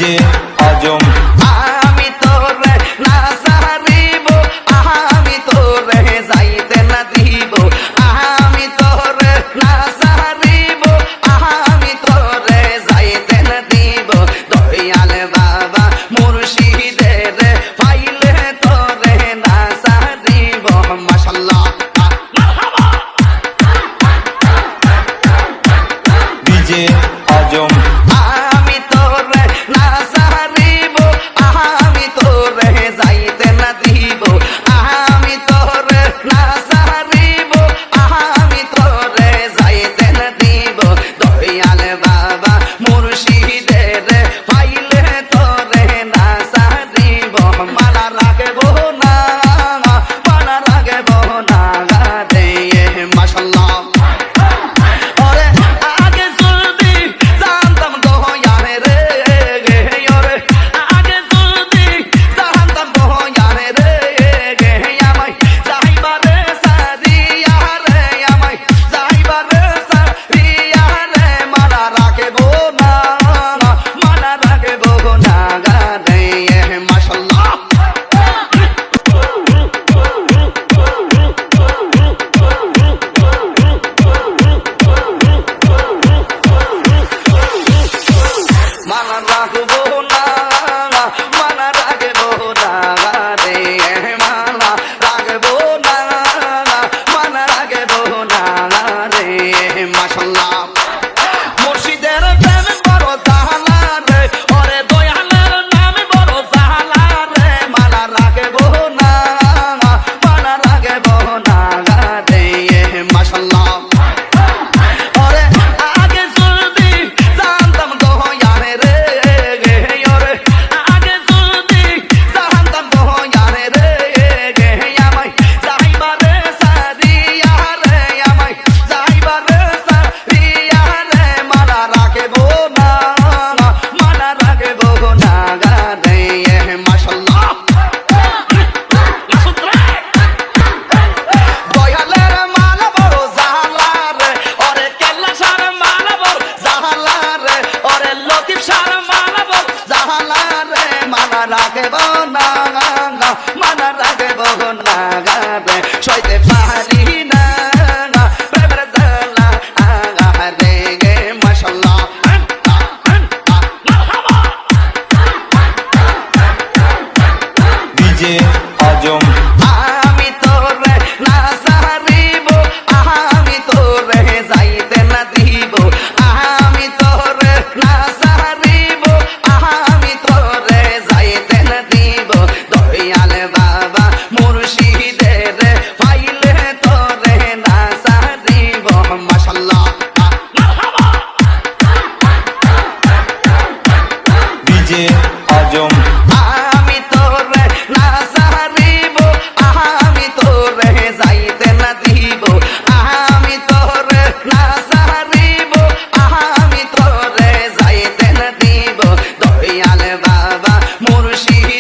DJ আজম আমি তোরে না সারিব, আমি তোরে যাইতে না দিব, আমি তোরে না সারিব, আমি তোরে যাইতে না দিব। দয়াল বাবা মুর্শিদের পাইলে তোরে না সারিব। মাশাআল্লাহ ডিজে আজম আমি তোরে না সারিব, আমি তোরে যাইতে না দিব, আমি তোরে না সারিব, আমি তোরে যাইতে না দিব। দয়াল বাবা মুর্শিদের পাইলে তোরে না সারিব। মালা রাখব না, মালা রাখব না রে। মাশাআল্লাহ ওরে আগে যদি জানতাম দয়ারে রে, ওরে আগে যদি জানতাম দয়ারে রে, আমায় যাইবারে সারিয়া রে, আমায় যাইবারে সারিয়া রে। মালা রাখব না, মালা রাখব না রে। মাশাআল্লাহ মানা রাখবো না, মানা রাখবো না রে। মানা রাখবো না, মানা রাখবো না রে। মাশাআল্লাহ মুর্শিদের প্রেম বড় জালা রে, ওরে দয়ালের নাম বড় জালা রে। মানা রাখবো না, মানা রাখবো না রে। মাশাআল্লাহ ওরে আগে যদি জানতাম দয়ারে রে, ওরে আগে যদি জানতাম দয়ারে রে, আমায় যাইবারে সারিয়া রে, আমায় যাইবারে সারিয়া রে। মালা রাখব না, মালা রাখব না রে। মাশাআল্লাহ দয়ালের মালা বড় জালা রে, ওরে কেল্লা সার মালা বড় জালা রে, ওরে লতিফ সার মালা বড় জালা রে। মালা রাখব না, মালা রাখব না রে। সইতে পারি না প্রেমের জালা রে। মাশাআল্লাহ ডিজে আজম আমি তোরে না সারিব, আমি তোরে যাইতে না দিব, আমি তোরে না সারিব, আমি তোরে যাইতে না দিব। দয়াল বাবা মুর্শিদের পাইলে তোরে না সারিব। মাশাআল্লাহ ডিজে আজম আমি তোরে না সারিব, আমি তোরে যাইতে না দিব, আমি তোরে না সারিব, আমি তোরে যাইতে না দিব। দয়াল বাবা মুর্শিদ